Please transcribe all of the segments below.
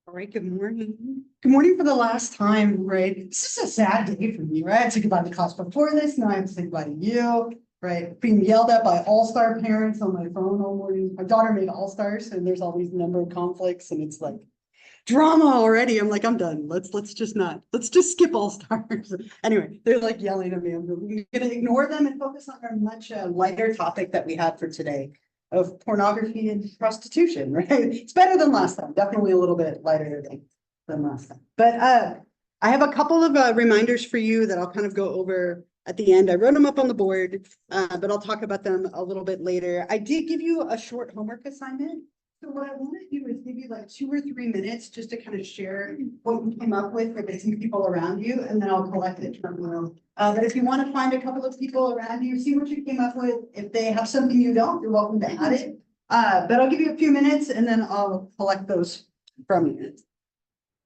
All right, good morning. Good morning for the last time, right? This is a sad day for me, right? I said goodbye to the class before this, now I have to say goodbye to you, right? Being yelled at by all-star parents on my phone all morning. My daughter made all-stars and there's all these number of conflicts and it's like drama already. I'm like, I'm done. Let's just skip all-stars. Anyway, they're like yelling at me. I'm gonna ignore them and focus on our much lighter topic that we had for today of pornography and prostitution, right? It's better than last time, definitely a little bit lighter than last time. But I have a couple of reminders for you that I'll kind of go over at the end. I wrote them up on the board, but I'll talk about them a little bit later. I did give you a short homework assignment. So what I want to do is give you like 2 or 3 minutes just to kind of share what you came up with for some people around you, and then I'll collect it from you. But if you want to find a couple of people around you, see what you came up with. If they have something you don't, you're welcome to add it. But I'll give you a few minutes and then I'll collect those from you.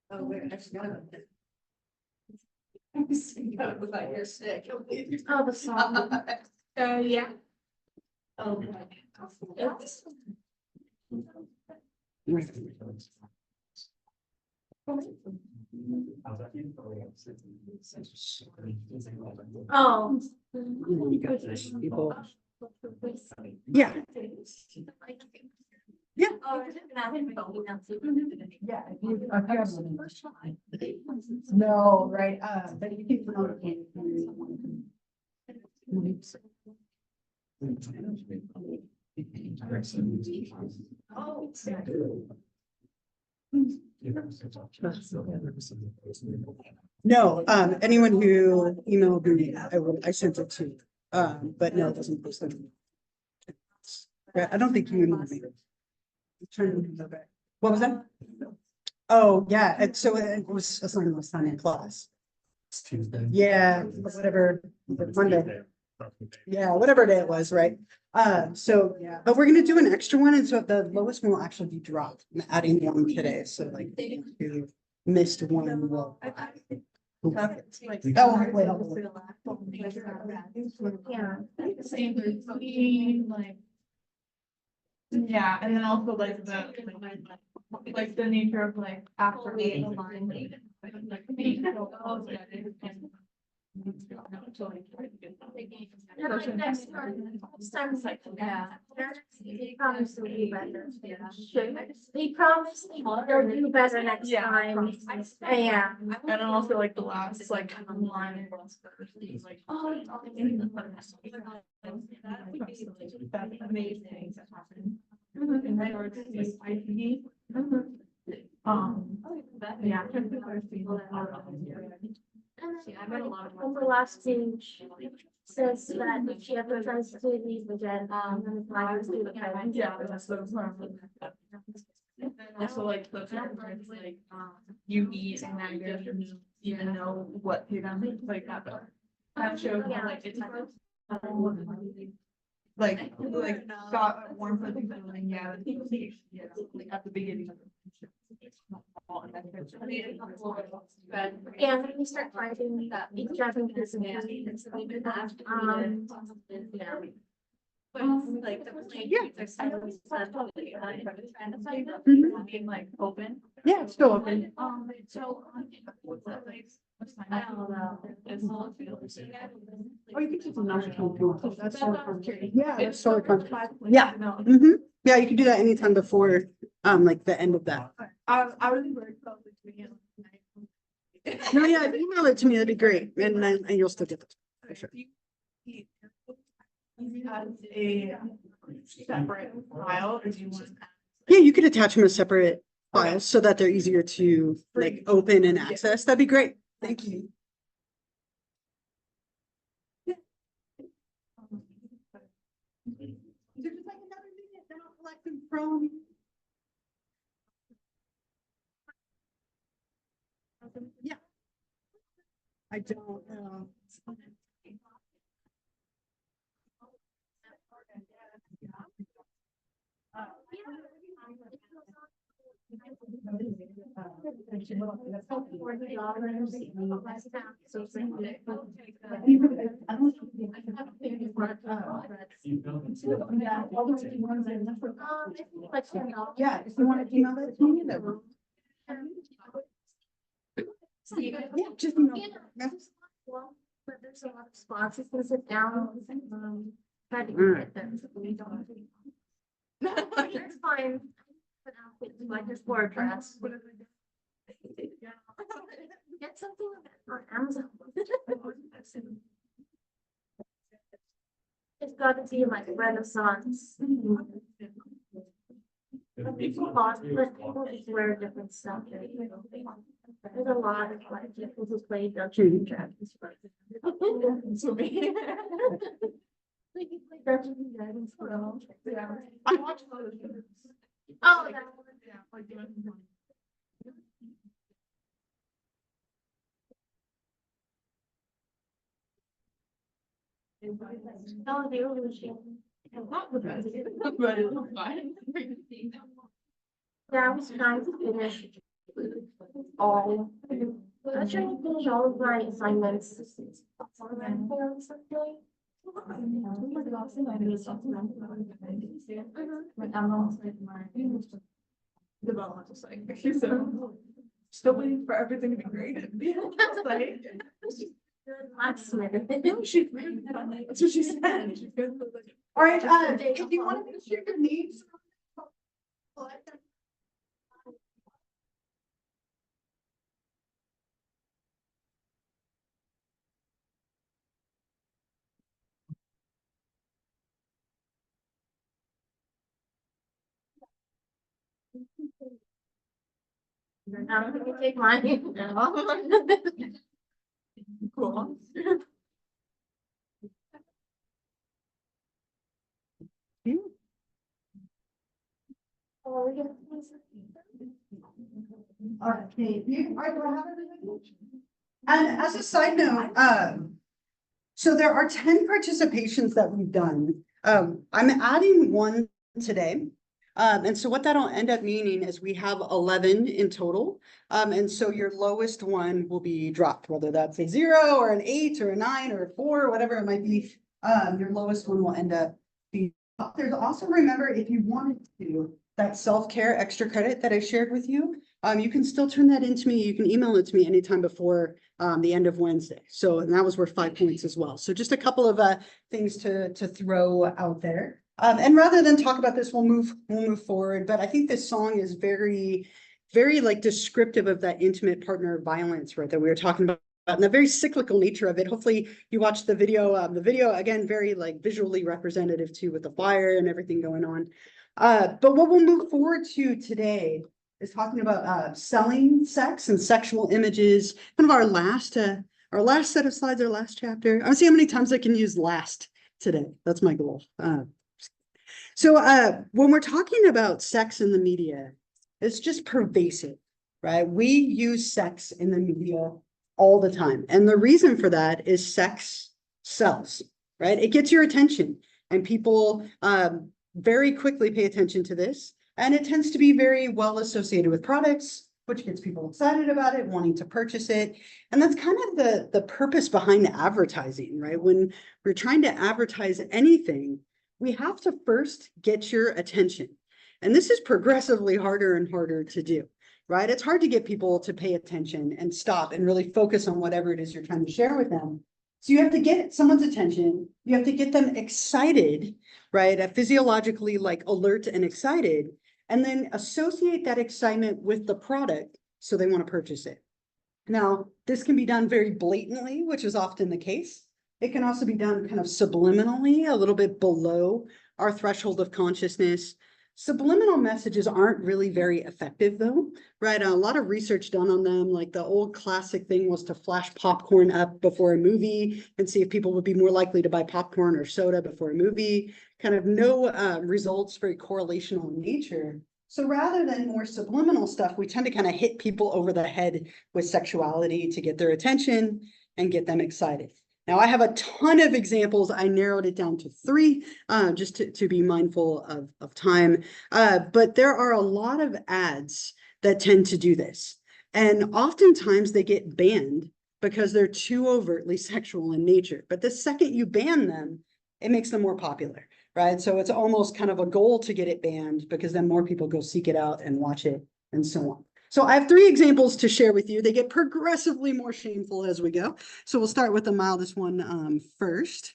Oh, wait, I forgot about that. You're sick. Oh, the song. Yeah. Oh, oh. You got this, people. Yeah. Yeah. No, right, but you can promote it. No, anyone who emailed me, I sent it to, but no, it doesn't post it. I don't think you emailed me. I'm trying to remember back. What was that? Oh, yeah, so it was assigned last time in class. It's Tuesday. Yeah, whatever, Monday. Yeah, whatever day it was, right? So, yeah, but we're gonna do an extra one, and so the lowest one will actually be dropped. I'm adding one today, so like you missed one. Will. Oh, wait, Yeah, and then also like the nature of like after being aligned. They promise they'll do better. They promise they'll do better next time. Yeah. And then also like the last like line was like, oh, that's amazing that happened. In regards to this IPD. Yeah. On the last page says that if she ever tries to leave again, then flyers do the parent. Yeah, that's what also like the like you eat and now you don't even know what you're gonna like that shows like it's like got a warm fuzzy feeling, yeah, like at the beginning of the and when we start finding that driving this like like open. yeah, it's still open. So I don't know. Oh, you can choose another one. That's so fun. Yeah, that's so fun. Yeah. Yeah, you can do that anytime before, like the end of that. I was very probably doing it. No, yeah, email it to me, that'd be great, and then you'll still get this, for sure. As a separate file, or do you want? Yeah, you could attach them as separate files so that they're easier to like open and access. That'd be great. Thank you. There's just like another minute, then I'll collect them from. Yeah. I don't know. Yeah, if you want to email it to me, then Yeah, just, Well, but there's a lot of spots, you can sit down, try to get them, so we don't. It's fine. But I just wore a dress. Get something on Amazon. It's got to be like Renaissance. People just wear different stuff. There's a lot of like people who play Dungeons and Dragons. So me. Like you play Dungeons and Dragons. Yeah. I watch those. Oh, that one. Yeah, like no, they were really. But it was fine. Yeah, I was trying to finish all. I was trying to finish all of my assignments. Developmental psych. So still waiting for everything to be graded. Last minute. That's what she said. all right, if you want to share your needs. I'm gonna take mine. Cool. Oh, we're gonna. Okay, you, all right, do I have everything? And as a side note, so there are 10 participations that we've done. I'm adding one today. And so what that'll end up meaning is we have 11 in total. And so your lowest one will be dropped, whether that's a 0 or an 8 or a 9 or a 4, or whatever it might be. Your lowest one will end up being. There's also, remember, if you wanted to, that self-care extra credit that I shared with you, you can still turn that into me. You can email it to me anytime before the end of Wednesday. So, and that was worth 5 points as well. So just a couple of things to throw out there. And rather than talk about this, we'll move forward. But I think this song is very, very like descriptive of that intimate partner violence, right, that we were talking about. And the very cyclical nature of it. Hopefully you watched the video. The video, again, very like visually representative too, with the fire and everything going on. But what we'll move forward to today is talking about selling sex and sexual images. Kind of our last set of slides, our last chapter. I want to see how many times I can use last today. That's my goal. So when we're talking about sex in the media, it's just pervasive, right? We use sex in the media all the time. And the reason for that is sex sells, right? It gets your attention, and people very quickly pay attention to this. And it tends to be very well associated with products, which gets people excited about it, wanting to purchase it. And that's kind of the purpose behind advertising, right? When we're trying to advertise anything, we have to first get your attention. And this is progressively harder and harder to do, right? It's hard to get people to pay attention and stop and really focus on whatever it is you're trying to share with them. So you have to get someone's attention. You have to get them excited, right? Physiologically like alert and excited, and then associate that excitement with the product so they want to purchase it. Now, this can be done very blatantly, which is often the case. It can also be done kind of subliminally, a little bit below our threshold of consciousness. Subliminal messages aren't really very effective though, right? A lot of research done on them, like the old classic thing was to flash popcorn up before a movie and see if people would be more likely to buy popcorn or soda before a movie. Kind of no results, very correlational in nature. So rather than more subliminal stuff, we tend to kind of hit people over the head with sexuality to get their attention and get them excited. Now, I have a ton of examples. I narrowed it down to 3, just to be mindful of time. But there are a lot of ads that tend to do this. And oftentimes they get banned because they're too overtly sexual in nature. But the second you ban them, it makes them more popular, right? So it's almost kind of a goal to get it banned because then more people go seek it out and watch it and so on. So I have 3 examples to share with you. They get progressively more shameful as we go. So we'll start with the mildest one first.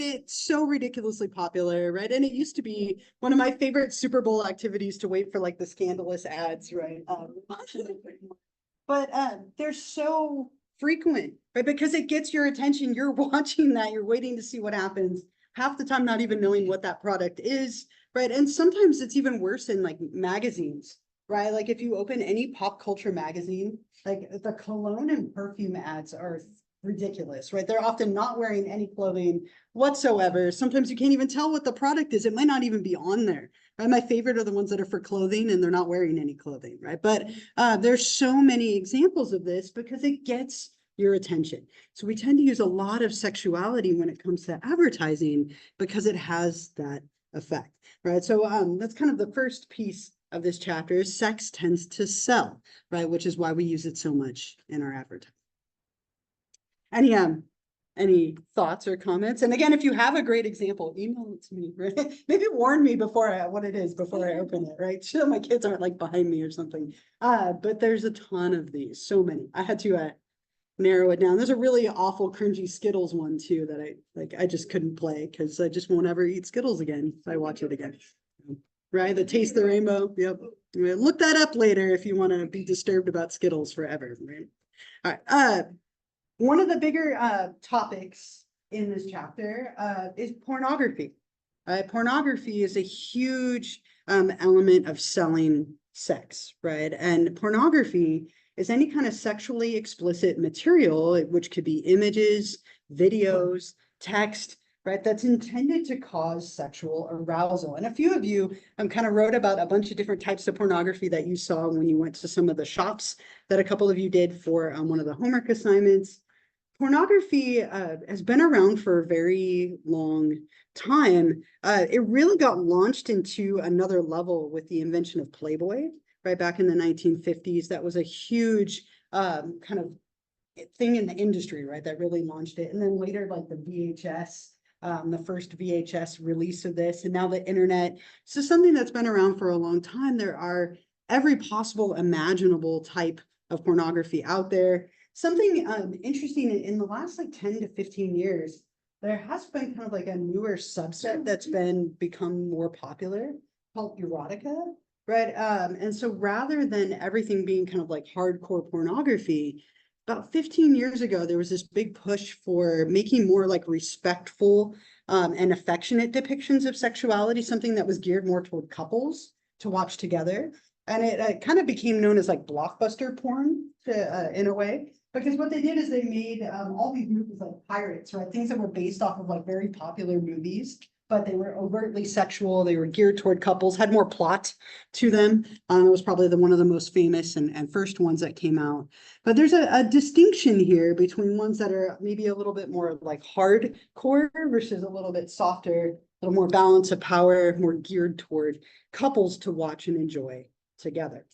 It's so ridiculously popular, right? And it used to be one of my favorite Super Bowl activities to wait for like the scandalous ads, right? But they're so frequent, right? Because it gets your attention. You're watching that, you're waiting to see what happens. Half the time, not even knowing what that product is, right? And sometimes it's even worse in like magazines, right? Like if you open any pop culture magazine, like the cologne and perfume ads are ridiculous, right? They're often not wearing any clothing whatsoever. Sometimes you can't even tell what the product is. It might not even be on there. Right? My favorite are the ones that are for clothing and they're not wearing any clothing, right? But there's so many examples of this because it gets your attention. So we tend to use a lot of sexuality when it comes to advertising because it has that effect, right? So that's kind of the first piece of this chapter is sex tends to sell, right? Which is why we use it so much in our advertising. Any thoughts or comments? And again, if you have a great example, email it to me, right? Maybe warn me before what it is before I open it, right? So my kids aren't like behind me or something. But there's a ton of these, so many. I had to narrow it down. There's a really awful cringy Skittles one too that I just couldn't play because I just won't ever eat Skittles again if I watch it again. Right? The Taste the Rainbow. Yep. Look that up later if you want to be disturbed about Skittles forever, right? All right. One of the bigger topics in this chapter is pornography. Pornography is a huge element of selling sex, right? And pornography is any kind of sexually explicit material, which could be images, videos, text, right? That's intended to cause sexual arousal. And a few of you kind of wrote about a bunch of different types of pornography that you saw when you went to some of the shops that a couple of you did for one of the homework assignments. Pornography has been around for a very long time. It really got launched into another level with the invention of Playboy, right back in the 1950s. That was a huge kind of thing in the industry, right? That really launched it. And then later, like the VHS, the first VHS release of this, and now the internet. So something that's been around for a long time. There are every possible imaginable type of pornography out there. Something interesting in the last like 10 to 15 years, there has been kind of like a newer subset that's become more popular called erotica, right? And so rather than everything being kind of like hardcore pornography, about 15 years ago, there was this big push for making more like respectful and affectionate depictions of sexuality, something that was geared more toward couples to watch together. And it kind of became known as like blockbuster porn in a way. Because what they did is they made all these movies like pirates, right? Things that were based off of like very popular movies, but they were overtly sexual. They were geared toward couples, had more plot to them. It was probably one of the most famous and first ones that came out. But there's a distinction here between ones that are maybe a little bit more like hardcore versus a little bit softer, a little more balance of power, more geared toward couples to watch and enjoy together.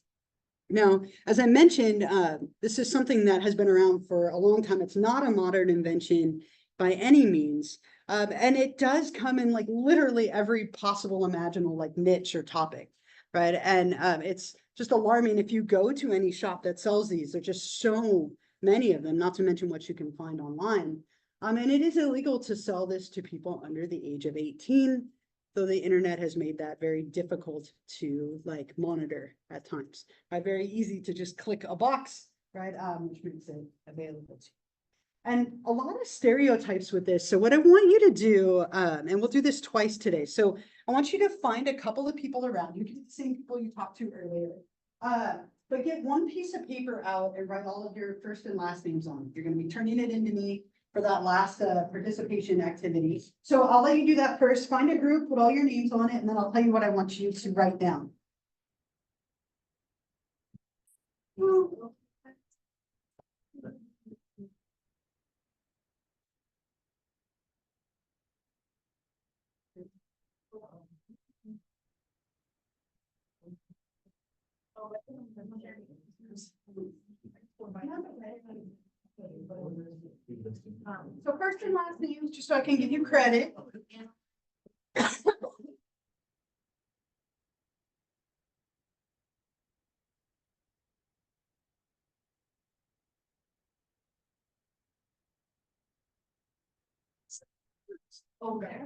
Now, as I mentioned, this is something that has been around for a long time. It's not a modern invention by any means. And it does come in like literally every possible imaginable like niche or topic, right? And it's just alarming if you go to any shop that sells these. There's just so many of them, not to mention what you can find online. And it is illegal to sell this to people under the age of 18. Though the internet has made that very difficult to like monitor at times. Right? Very easy to just click a box, right? Which makes it available to you. And a lot of stereotypes with this. So what I want you to do, and we'll do this twice today. So I want you to find a couple of people around you, the same people you talked to earlier. But get one piece of paper out and write all of your first and last names on it. You're going to be turning it into me for that last participation activity. So I'll let you do that first. Find a group, put all your names on it, and then I'll tell you what I want you to write down. So first and last names, just so I can give you credit. Okay.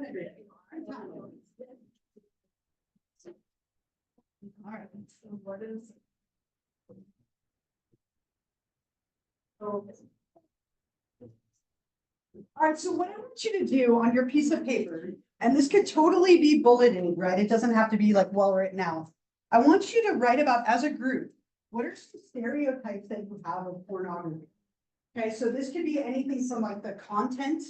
All right. So what is? All right, so what I want you to do on your piece of paper, and this could totally be bulleted, right? It doesn't have to be like well written out. I want you to write about, as a group, what are some stereotypes that you have of pornography? Okay, so this could be anything from like the content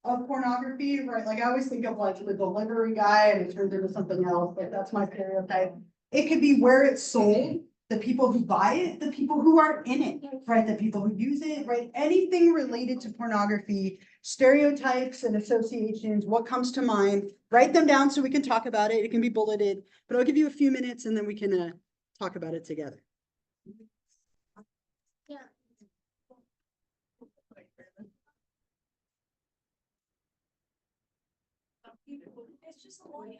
of pornography, right? Like I always think of like the delivery guy and it turns into something else, like that's my stereotype. It could be where it's sold, the people who buy it, the people who are in it, right? The people who use it, right? Anything related to pornography, stereotypes and associations, what comes to mind, write them down so we can talk about it. It can be bulleted, but I'll give you a few minutes and then we can talk about it together. Yeah. It's just a lot. Yeah.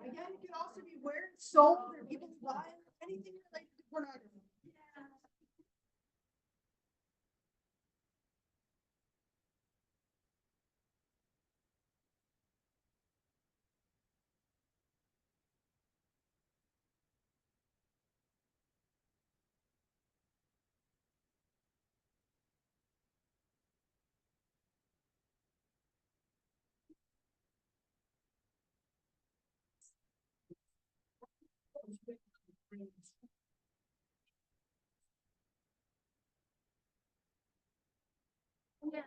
Again, it could also be where it's sold or people who buy it, anything related to pornography. Yeah.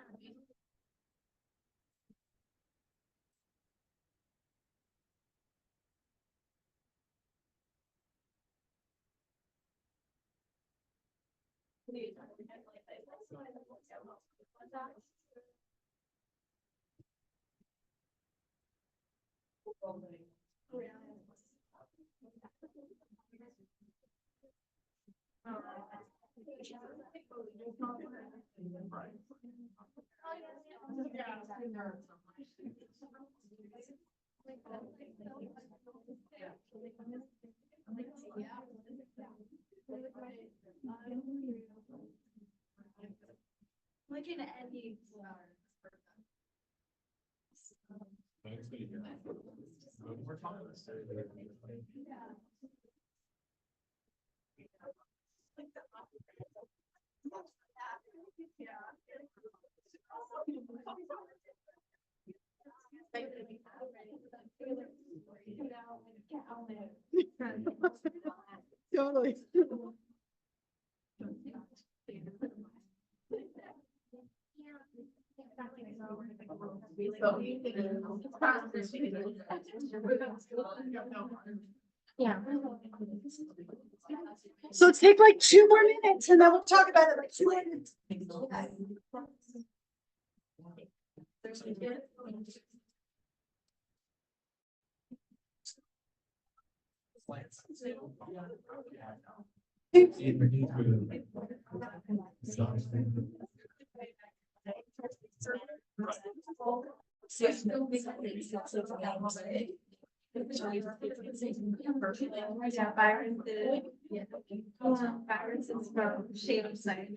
Like in any. Totally. Yeah. So take like 2 more minutes and then we'll talk about it like 2 minutes. Viruses from shade of sight.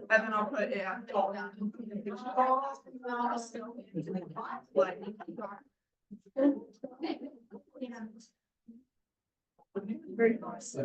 And then I'll put it at all down. Like, very nice.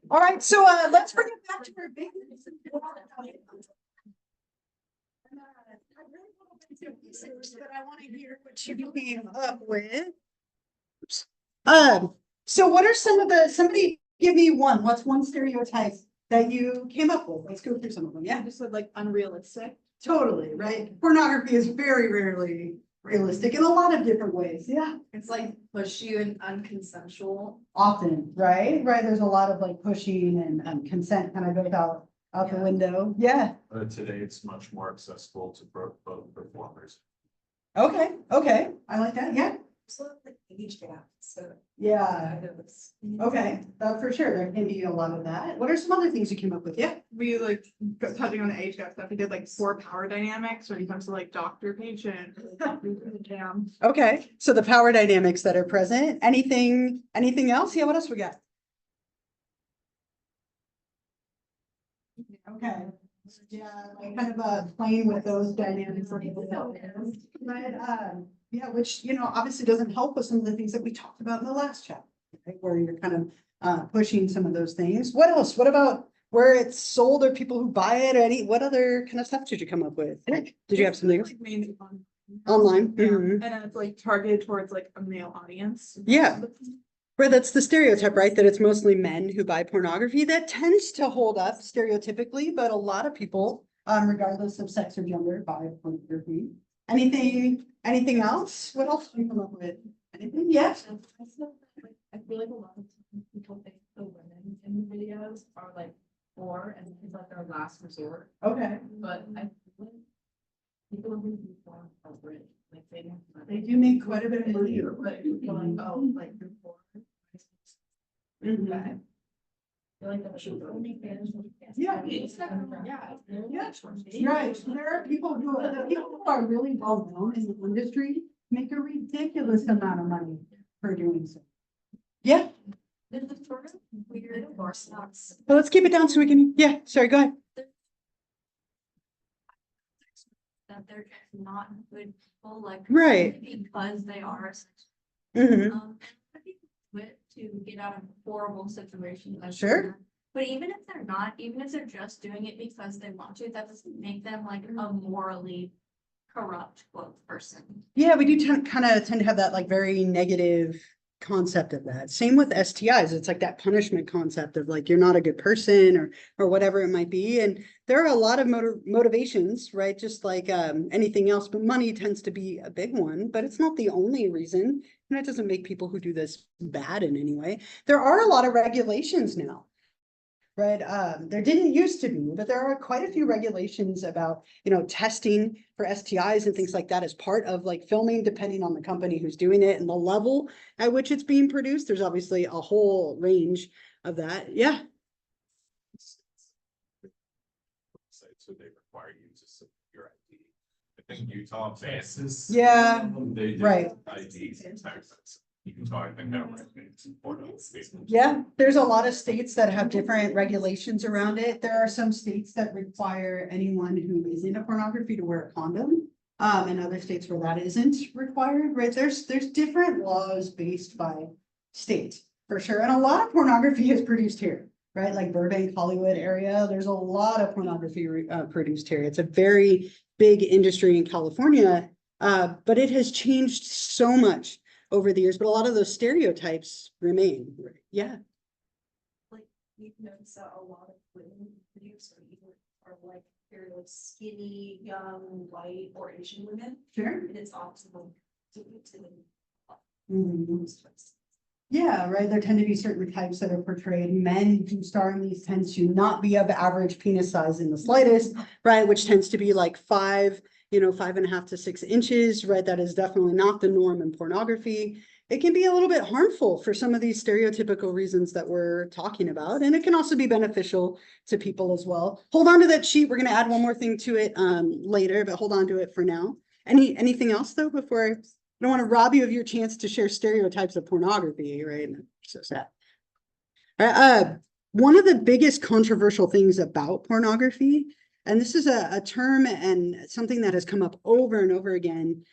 All right, so let's bring it back to our big. But I want to hear what you came up with. Oops. So what are somebody give me one, what's one stereotype that you came up with? Let's go through some of them, Yeah, yeah? just said like unrealistic. Totally, right? Pornography is very rarely realistic in a lot of different ways, yeah. It's like pushy and unconsensual. Often, right? Right, there's a lot of like pushing and consent kind of goes out the Yeah. window, yeah. Today, it's much more accessible to both performers. Okay, I like that, yeah. So like age gap, so. Yeah, okay, for sure, there can be a lot of that. What are some other things you came up with? Yeah. We like touching on the age gap stuff, we did like 4 power dynamics when it comes to like doctor patient. Damn. Okay, so the power dynamics that are present, anything else? Yeah, what else we got? Okay, yeah, like kind of playing with those dynamics. Right, yeah, which, obviously doesn't help with some of the things that we talked about in the last chapter, right? Where you're kind of pushing some of those things. What else? What about where it's sold or people who buy it or what other kind of stuff did you come up with? Did you have something else? Like mainly Online? Yeah, Mhm. and then it's like targeted towards like a male audience. Yeah. Where that's the stereotype, right? That it's mostly men who buy pornography. That tends to hold up stereotypically, but a lot of people, regardless of sex or gender, buy pornography. Anything else? What else do you come up with? Anything? Yes. I feel like a lot of people think the women in the videos are like poor and it's like their last resort, Okay. but I feel like people who do porn are rich, like they don't. They do make quite a bit of money. But people like, oh, like you're poor. Mhm. But I feel like that should only fans. Yeah. Yeah. Right. There are people the people who are really well known in the industry make a ridiculous amount of money for doing so. Yeah. There's a sort of weird orthodox. Well, let's keep it down so we can, yeah, sorry, go ahead. That they're just not good people, like. Right. Because they are. Mhm. And people quit to get out of horrible situations. like Sure. that. But even if they're not, even if they're just doing it because they want to, that doesn't make them like a morally corrupt quote person. Yeah, we do kind of tend to have that like very negative concept of that. Same with STIs. It's like that punishment concept of like, you're not a good person or whatever it might be. And there are a lot of motivations, right? Just like anything else, but money tends to be a big one, but it's not the only reason. And it doesn't make people who do this bad in any way. There are a lot of regulations now. Right, there didn't used to be, but there are quite a few regulations about, testing for STIs and things like that as part of like filming, depending on the company who's doing it and the level at which it's being produced. There's obviously a whole range of that. Yeah. So they require you to submit your ID. I think Utah passes. Yeah, They do right. IDs and taxes. Utah, I think that it's important. Yeah, there's a lot of states that have different regulations around it. There are some states that require anyone who is into pornography to wear a condom. And other states where that isn't required, right? There's different laws based by state for sure. And a lot of pornography is produced here, right? Like Burbank, Hollywood area, there's a lot of pornography produced here. It's a very big industry in California, but it has changed so much over the years, but a lot of those stereotypes remain. Yeah. Like we've noticed that a lot of women produce are like very like skinny, young, white, or Asian women. Sure. And it's often like to Mhm. Yeah, right. There tend to be certain types that are portrayed. Men who star in these tend to not be of average penis size in the slightest, right? Which tends to be like 5.5 to 6 inches, right? That is definitely not the norm in pornography. It can be a little bit harmful for some of these stereotypical reasons that we're talking about. And it can also be beneficial to people as well. Hold on to that sheet. We're going to add one more thing to it later, but hold on to it for now. Anything else though, before I don't want to rob you of your chance to share stereotypes of pornography, right? So sad. All right, one of the biggest controversial things about pornography, and this is a term and something that has come up over and over again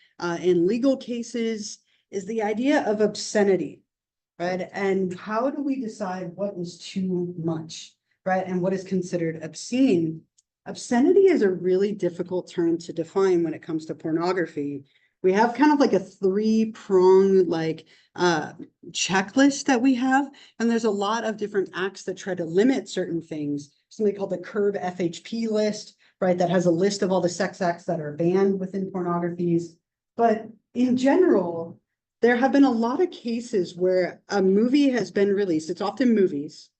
in legal cases, is the idea of obscenity, right? And how do we decide what is too much, right? And what is considered obscene? Obscenity is a really difficult term to define when it comes to pornography. We have kind of like a 3-pronged like checklist that we have, and there's a lot of different acts that try to limit certain things. Something called the Curb FHP list, right? That has a list of all the sex acts that are banned within pornographies. But in general, there have been a lot of cases where a movie has been released. It's often movies,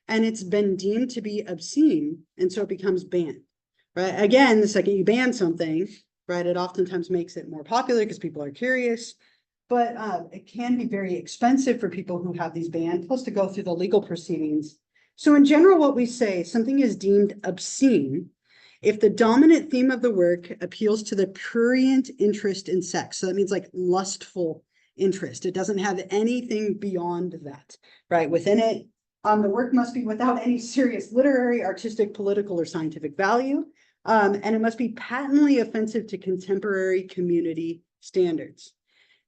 and it's been deemed to be obscene, and so it becomes banned, right? Again, the second you ban something, right, it oftentimes makes it more popular because people are curious, but it can be very expensive for people who have these banned, plus to go through the legal proceedings. So in general, what we say, something is deemed obscene if the dominant theme of the work appeals to the prurient interest in sex. So that means like lustful interest. It doesn't have anything beyond that, right? Within it, the work must be without any serious literary, artistic, political, or scientific value. And it must be patently offensive to contemporary community standards.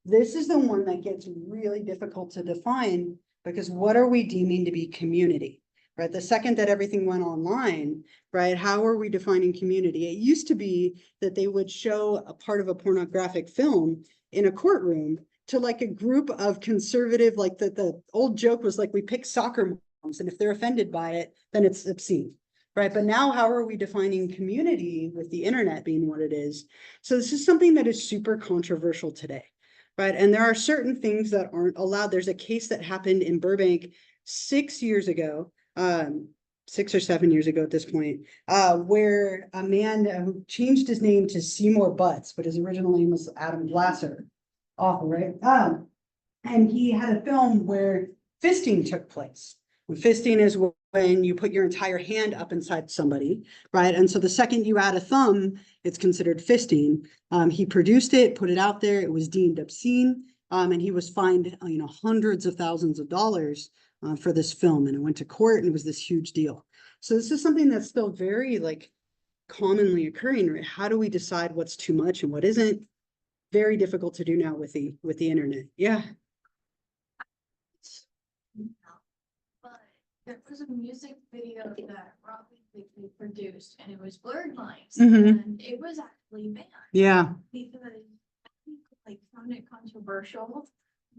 This is the one that gets really difficult to define, because what are we deeming to be community, right? The second that everything went online, right? How are we defining community? It used to be that they would show a part of a pornographic film in a courtroom to like a group of conservative, like the old joke was like, we pick soccer moms, and if they're offended by it, then it's obscene. Right, but now how are we defining community with the internet being what it is? So this is something that is super controversial today, right? And there are certain things that aren't allowed. There's a case that happened in Burbank 6 years ago, 6 or 7 years ago at this point, where a man who changed his name to Seymour Butts, but his original name was Adam Glasser. Awful, right? And he had a film where fisting took place. And fisting is when you put your entire hand up inside somebody, right? And so the second you add a thumb, it's considered fisting. He produced it, put it out there. It was deemed obscene, and he was fined, hundreds of thousands of dollars for this film. And it went to court, and it was this huge deal. So this is something that's still very like commonly occurring. Right? How do we decide what's too much and what isn't? Very difficult to do now with the internet. Yeah. But there was a music video that Robbie Quigley produced, and it was blurred lines, and it was actually banned. Yeah. Because people like found it controversial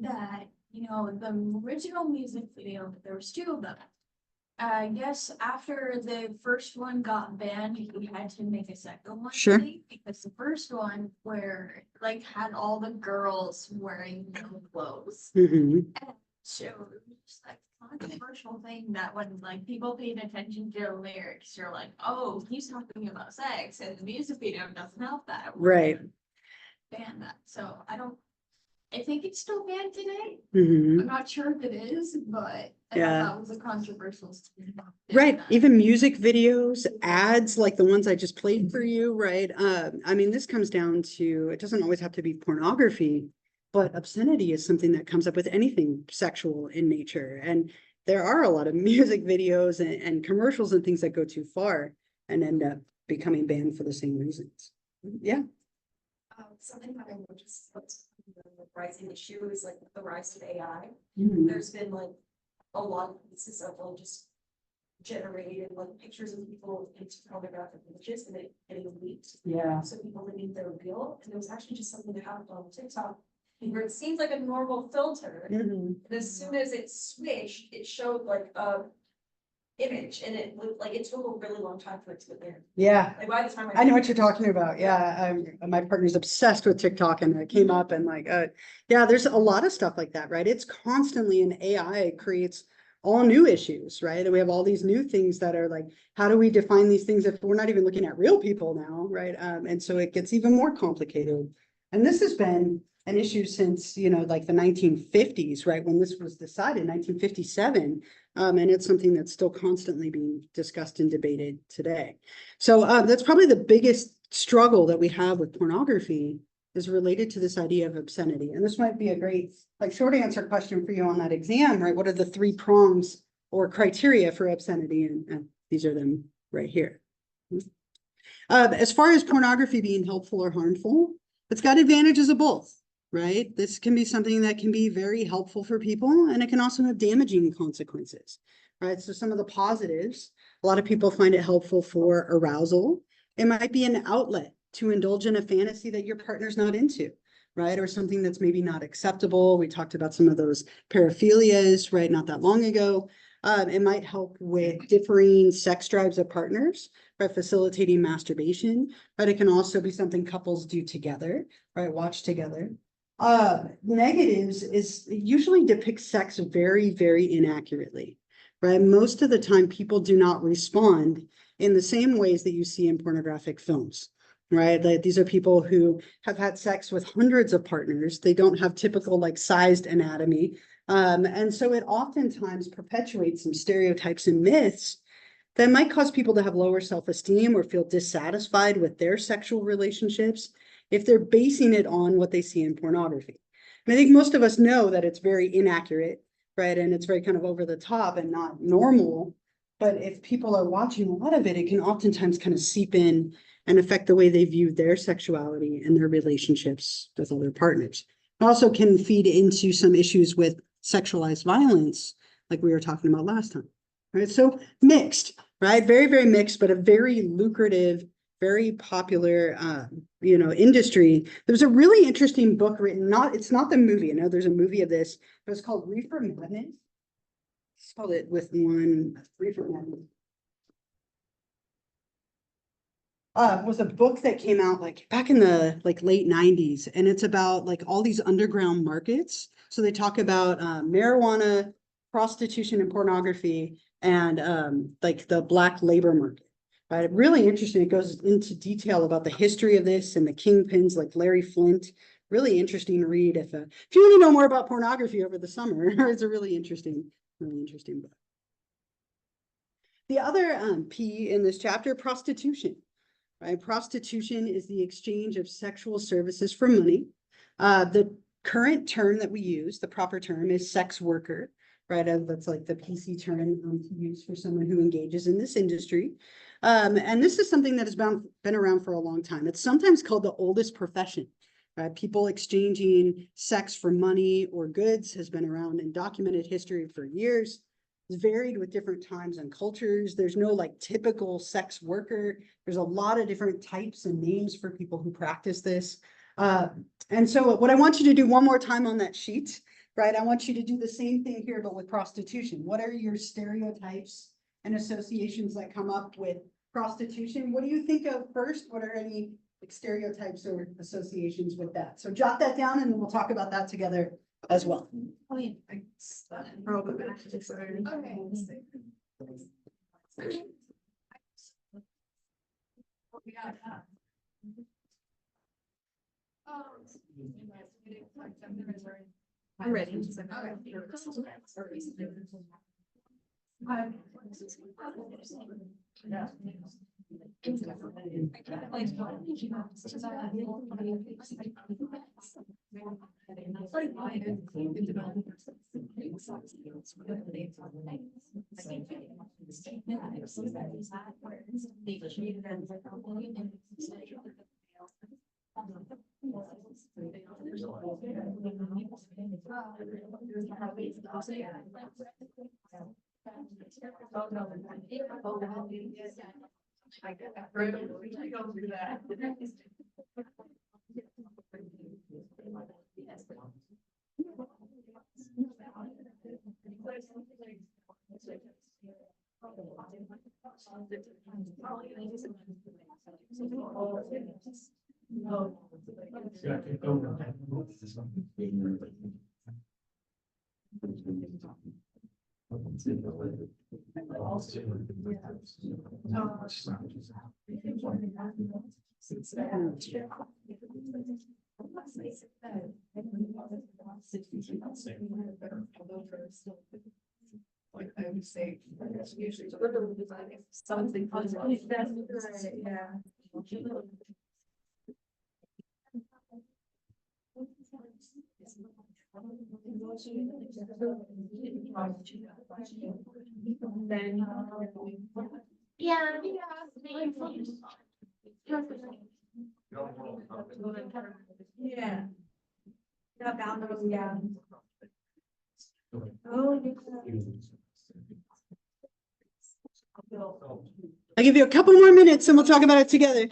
that you know, the original music video, there was two of them. I guess after the first one got banned, we had to make a second one. Sure. I think, because the first one where like had all the girls wearing no clothes. Mhm. So it was just like a controversial thing that when like people paid attention to the lyrics, you're like, oh, he's talking about sex and the music video doesn't help that. We're Right. gonna ban that. So I think it's still banned today. Mhm. I'm not sure if it is, but I thought Yeah. that was a controversial statement. Right, even music videos, ads like the ones I just played for you, right? I mean, this comes down to, it doesn't always have to be pornography, but obscenity is something that comes up with anything sexual in nature. And there are a lot of music videos and commercials and things that go too far and end up becoming banned for the same reasons. Yeah. Something that I noticed that's the rising issue is like the rise of AI. Mhm. There's been like a lot of pieces of like just generated like pictures of people into pornographic images and it getting leaked. Yeah. So people believe they're real. And there was actually just something that happened on TikTok where it seems like a normal filter. Mhm. And as soon as it switched, it showed like a image and it looked like it took a really long time for it to get there. Yeah. Like by the time I know what you're talking about. Yeah, my partner's obsessed with TikTok and it came up and like, yeah, there's a lot of stuff like that, right? It's constantly an AI creates all new issues, right? And we have all these new things that are like, how do we define these things if we're not even looking at real people now, right? And so it gets even more complicated. And this has been an issue since, you know, like the 1950s, right? When this was decided, 1957. And it's something that's still constantly being discussed and debated today. So that's probably the biggest struggle that we have with pornography is related to this idea of obscenity. And this might be a great like short answer question for you on that exam, right? What are the three prongs or criteria for obscenity? And these are them right here. As far as pornography being helpful or harmful, it's got advantages of both, right? This can be something that can be very helpful for people and it can also have damaging consequences, right? So some of the positives, a lot of people find it helpful for arousal. It might be an outlet to indulge in a fantasy that your partner's not into, right? Or something that's maybe not acceptable. We talked about some of those paraphilias, right? Not that long ago. It might help with differing sex drives of partners, by facilitating masturbation, but it can also be something couples do together, right? Watch together. Negatives is it usually depicts sex very, very inaccurately, right? Most of the time people do not respond in the same ways that you see in pornographic films, right? Like these are people who have had sex with hundreds of partners. They don't have typical like sized anatomy. And so it oftentimes perpetuates some stereotypes and myths that might cause people to have lower self-esteem or feel dissatisfied with their sexual relationships if they're basing it on what they see in pornography. And I think most of us know that it's very inaccurate, right? And it's very kind of over the top and not normal. But if people are watching a lot of it, it can oftentimes kind of seep in and affect the way they view their sexuality and their relationships with other partners. It also can feed into some issues with sexualized violence, like we were talking about last time. Right, so mixed, right? Very, very mixed, but a very lucrative, very popular, industry. There's a really interesting book written. It's not the movie. I know there's a movie of this, but it's called Reefer Madness. Spelled it with one Reefer Madness. Was a book that came out like back in the like late 90s, and it's about like all these underground markets. So they talk about marijuana, prostitution, and pornography, and like the black labor market, right? Really interesting. It goes into detail about the history of this and the kingpins like Larry Flint. Really interesting read if you want to know more about pornography over the summer. It's a really interesting book. The other P in this chapter, prostitution, right? Prostitution is the exchange of sexual services for money. The current term that we use, the proper term, is sex worker, right? That's like the PC term to use for someone who engages in this industry. And this is something that has been around for a long time. It's sometimes called the oldest profession, right? People exchanging sex for money or goods has been around in documented history for years. It's varied with different times and cultures. There's no like typical sex worker. There's a lot of different types and names for people who practice this. And so what I want you to do one more time on that sheet right? I want you to do the same thing here, but with prostitution. What are your stereotypes and associations that come up with prostitution? What do you think of first? What are any like, stereotypes or associations with that? So jot that down and then we'll talk about that together as well. Okay. I'm ready. Like I would say, usually something positive. Yeah. Then. Yeah. Yeah. That boundary, yeah. Oh, I'll give you a couple more minutes and we'll talk about it together.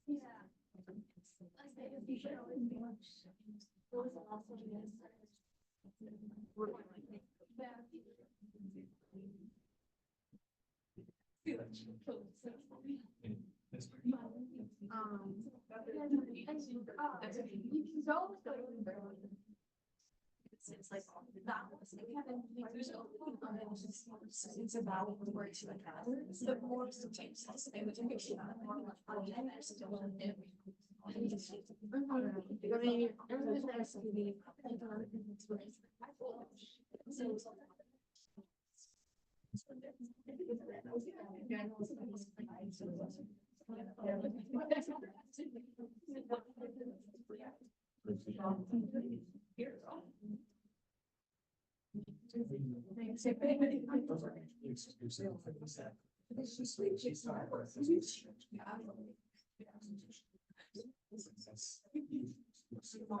Yeah. It's like that was it's about the words like that. The more sometimes they would make sure that more like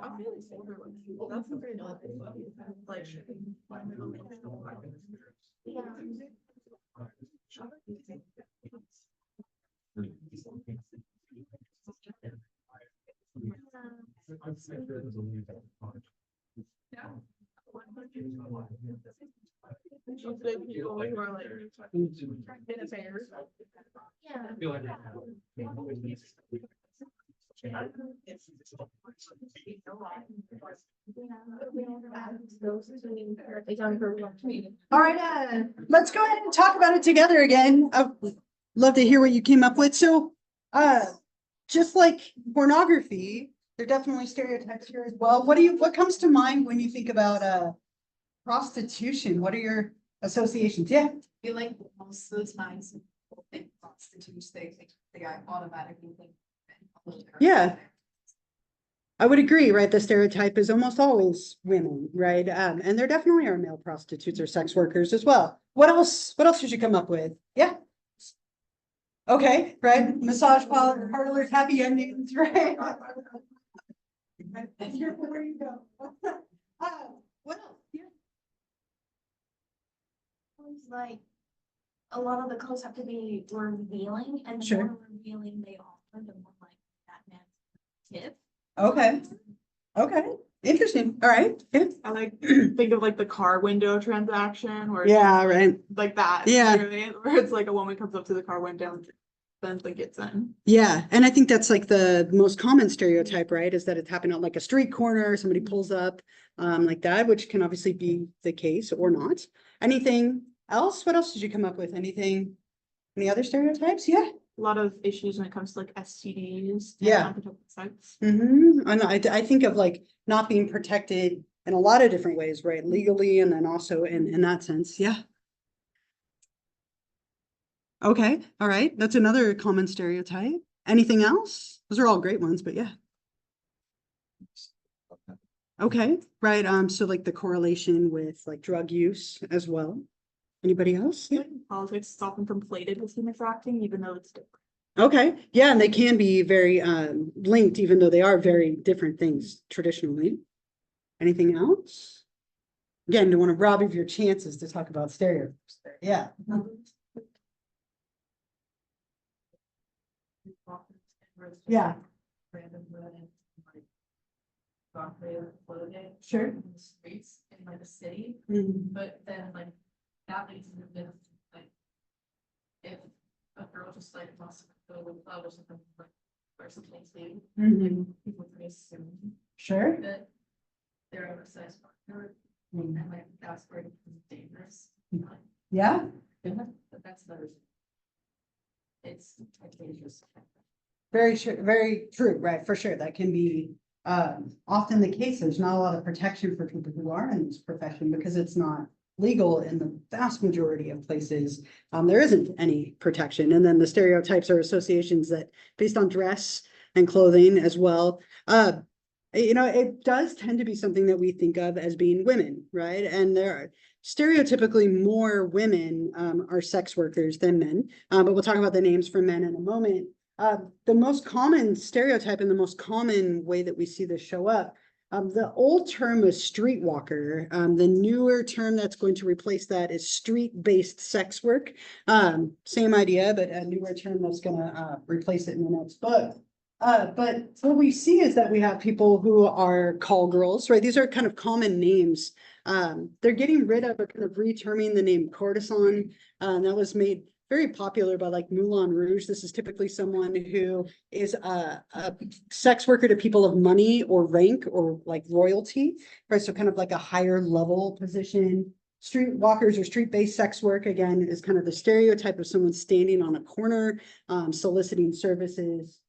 I'm really older with people. That's a very like. People who are like in affairs. All right, let's go ahead and talk about it together again. I'd love to hear what you came up with. So, just like pornography, there are definitely stereotypes here as well. What comes to mind when you think about prostitution? What are your associations? Yeah. I feel like most of the times people think prostitutes, they automatically think. Yeah. I would agree, right? The stereotype is almost always women, right? And there definitely are male prostitutes or sex workers as well. What else? What else did you come up with? Yeah. Okay, right? Massage parlors, happy endings, right? Where you go. What else? Yeah. It's like, a lot of the clothes have to be revealing, and the Sure. more revealing they are, the more like that man's tip. Okay. Okay. Interesting. All right. Good. I like think of like the car window transaction where it's Yeah, right. like that. Yeah. Really, where it's like a woman comes up to the car window and then like gets in. Yeah, and I think that's like the most common stereotype, right? Is that it's happening on like a street corner, somebody pulls up like that, which can obviously be the case or not. Anything else? What else did you come up with? Anything? Any other stereotypes? Yeah. A lot of issues when it comes to like STDs. Yeah. Unprotected sex. I think of like not being protected in a lot of different ways, right? Legally, and then also in that sense. Yeah. Okay, all right. That's another common stereotype. Anything else? Those are all great ones, but yeah. Okay, right. So like the correlation with like drug use as well. Anybody else? Yeah. Politics is often conflated with human trafficking, even though it's different. Okay, yeah, and they can be very linked, even though they are very different things traditionally. Anything else? Again, don't want to rob you of your chances to talk about stereotypes there. Yeah. Yeah. Random women, like, broccoli or clothing. Sure. In the streets in like the city, Mhm. but then like, that leads to the, like, if a girl just like wants to go to a club or something, like, wear something new, Mhm. people can assume Sure. that they're oversized partner, Mhm. and like, that's where it becomes dangerous. Yeah. But that's another. It's dangerous. Very sure, very true, right? For sure. That can be often the case. There's not a lot of protection for people who are in this profession because it's not legal in the vast majority of places. There isn't any protection. And then the stereotypes are associations that based on dress and clothing as well. It does tend to be something that we think of as being women, right? And there are stereotypically more women are sex workers than men. But we'll talk about the names for men in a moment. The most common stereotype and the most common way that we see this show up, the old term was streetwalker. The newer term that's going to replace that is street-based sex work. Same idea, but a newer term that's going to replace it in the next book. But what we see is that we have people who are call girls, right? These are kind of common names. They're getting rid of or kind of reterming the name courtesan. That was made very popular by like Moulin Rouge. This is typically someone who is a sex worker to people of money or rank or like royalty, right? So kind of like a higher level position. Streetwalkers or street-based sex work, again, is kind of the stereotype of someone standing on a corner, soliciting services.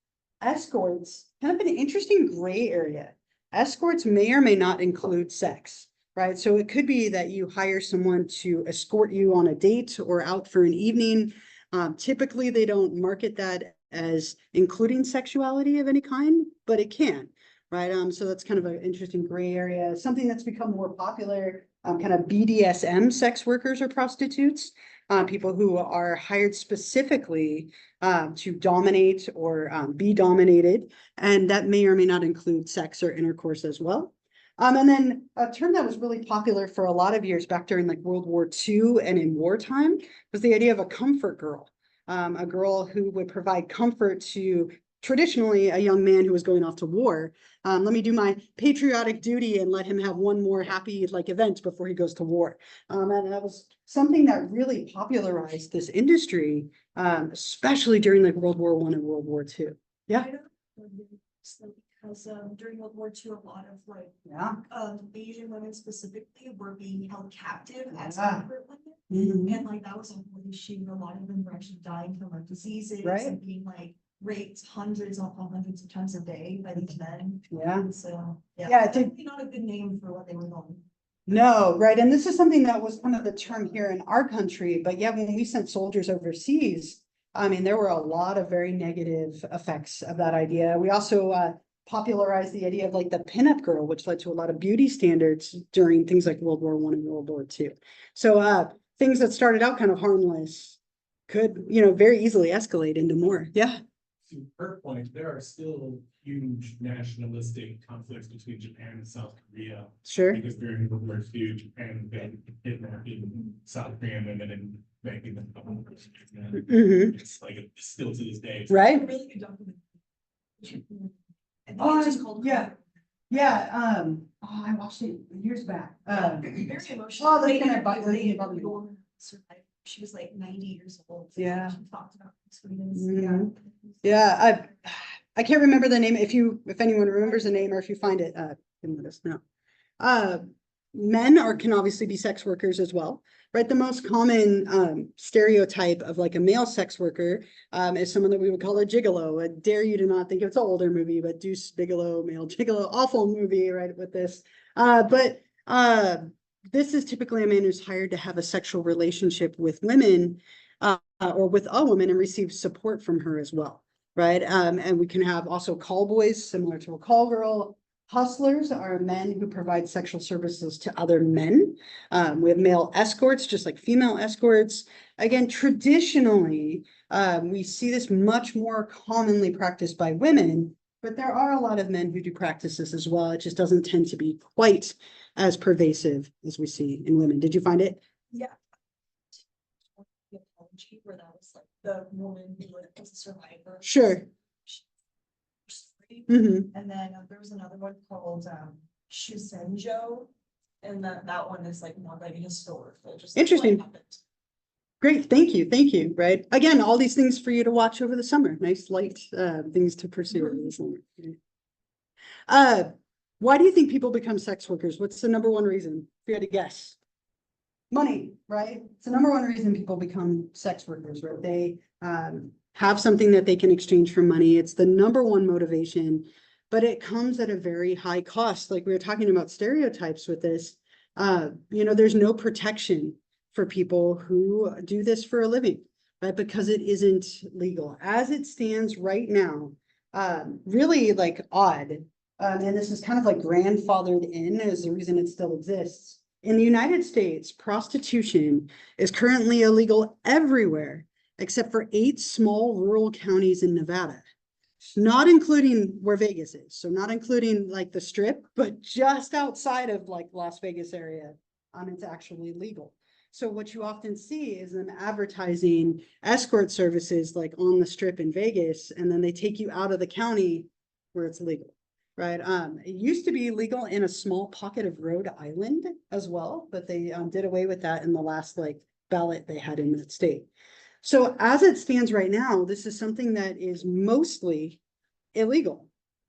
Escorts, kind of an interesting gray area. Escorts may or may not include sex. Right, so it could be that you hire someone to escort you on a date or out for an evening. Typically, they don't market that as including sexuality of any kind, but it can, right? So that's kind of an interesting gray area. Something that's become more popular, kind of BDSM sex workers or prostitutes, people who are hired specifically to dominate or be dominated, and that may or may not include sex or intercourse as well. And then a term that was really popular for a lot of years back during like World War II and in wartime was the idea of a comfort girl, a girl who would provide comfort to traditionally a young man who was going off to war. Let me do my patriotic duty and let him have one more happy like event before he goes to war. And that was something that really popularized this industry, especially during like World War I and World War II. Yeah. Because during World War II, a lot of like Yeah. Asian women specifically were being held captive as Yeah. comfort women. Mhm. And like that was a whole issue. A lot of them were actually dying from like diseases Right. and being like raped hundreds upon hundreds of times a day by these men. Yeah. And so Yeah, it did. definitely not a good name for what they were doing. No, right. And this is something that was kind of the term here in our country. But yeah, when we sent soldiers overseas, I mean, there were a lot of very negative effects of that idea. We also popularized the idea of like the pinup girl, which led to a lot of beauty standards during things like World War I and World War II. So things that started out kind of harmless could, very easily escalate into more. Yeah, To her point, there are still huge nationalistic conflicts between Japan and South Korea. sure. Because during World War II, Japan had been kidnapping South Korean women and making them. Mhm. It's like, it's still to this day. Right? Really good document. I think Oh, it's just called. yeah. Yeah, I watched it years back. Very emotional. Oh, that's They gonna bug interviewed me. the woman who survived. She was like 90 years old. Yeah. She talked about experience. Mhm. Yeah, I can't remember the name. If anyone remembers the name or if you find it, can let us know. Men can obviously be sex workers as well, right? The most common stereotype of like a male sex worker is someone that we would call a gigolo. I dare you to not think it's an older movie, but Deuce Bigelow, male gigolo, awful movie, right? With this, but this is typically a man who's hired to have a sexual relationship with women or with a woman and receive support from her as well, right? And we can have also call boys, similar to a call girl. Hustlers are men who provide sexual services to other men. We have male escorts, just like female escorts. Again, traditionally, we see this much more commonly practiced by women, but there are a lot of men who do practice this as well. It just doesn't tend to be quite as pervasive as we see in women. Did you find it? Yeah. The apology where that was like the woman who was a survivor. Sure. Mhm. And then there was another one called Shusenjo. And that one is like more like historical, just. like, Interesting. what happened. Great, thank you, right? Again, all these things for you to watch over the summer, nice light things to pursue over the summer. Why do you think people become sex workers? What's the number one reason? If you had to guess. Money, right? It's the number one reason people become sex workers, right? They have something that they can exchange for money. It's the number one motivation, but it comes at a very high cost. Like we were talking about stereotypes with this, there's no protection for people who do this for a living, right? Because it isn't legal. As it stands right now, really like odd. And this is kind of like grandfathered in as the reason it still exists. In the United States, prostitution is currently illegal everywhere except for 8 small rural counties in Nevada, not including where Vegas is. So not including like the strip, but just outside of like Las Vegas area, it's actually legal. So what you often see is them advertising escort services like on the strip in Vegas, and then they take you out of the county where it's legal. Right. It used to be legal in a small pocket of Rhode Island as well, but they did away with that in the last like ballot they had in that state. So as it stands right now, this is something that is mostly illegal,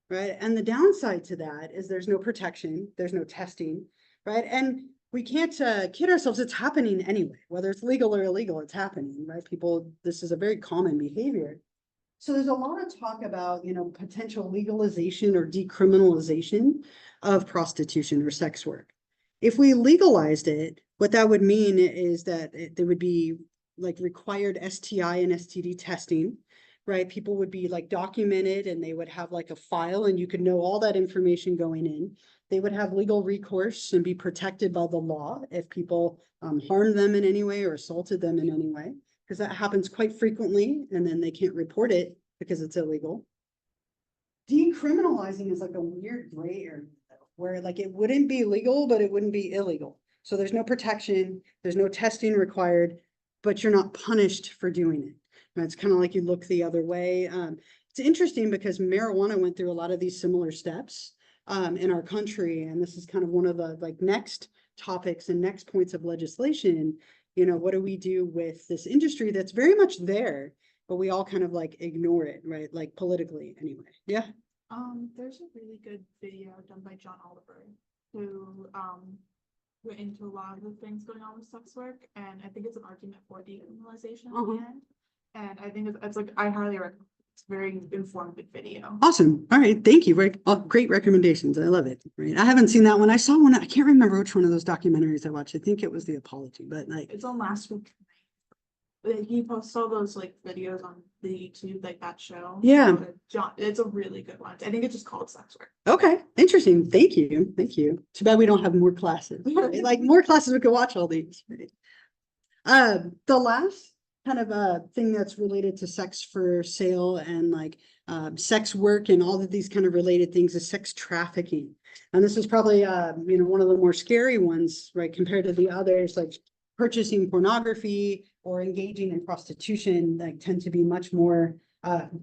right? And the downside to that is there's no protection, there's no testing, right? And we can't kid ourselves, it's happening anyway, whether it's legal or illegal, it's happening, right? This is a very common behavior. So there's a lot of talk about, potential legalization or decriminalization of prostitution or sex work. If we legalized it, what that would mean is that there would be like required STI and STD testing, right? People would be like documented and they would have like a file and you could know all that information going in. They would have legal recourse and be protected by the law if people harmed them in any way or assaulted them in any way. Because that happens quite frequently and then they can't report it because it's illegal. Decriminalizing is like a weird gray area where like it wouldn't be legal, but it wouldn't be illegal. So there's no protection, there's no testing required, but you're not punished for doing it. And it's kind of like you look the other way. It's interesting because marijuana went through a lot of these similar steps in our country. And this is kind of one of the like next topics and next points of legislation. What do we do with this industry that's very much there, but we all kind of like ignore it, right? Like politically anyway. Yeah. There's a really good video done by John Oliver who went into a lot of the things going on with sex work, and I think it's an argument for decriminalization at the end. And I think it's like I highly recommend. It's a very informative video. Awesome. All right. Thank you. Great recommendations. I love it. Right. I haven't seen that one. I saw one. I can't remember which one of those documentaries I watched. I think it was The Apology, but like It's on last week. he posts all those like videos on the YouTube, like that show. Yeah. John, it's a really good one. I think it's just called Sex Work. Okay, interesting. Thank you. Thank you. Too bad we don't have more classes. Right? Like more classes, we could watch all these. Right? The last kind of thing that's related to sex for sale and like sex work and all of these kind of related things is sex trafficking. And this is probably one of the more scary ones, right, compared to the others, like purchasing pornography or engaging in prostitution, like tend to be much more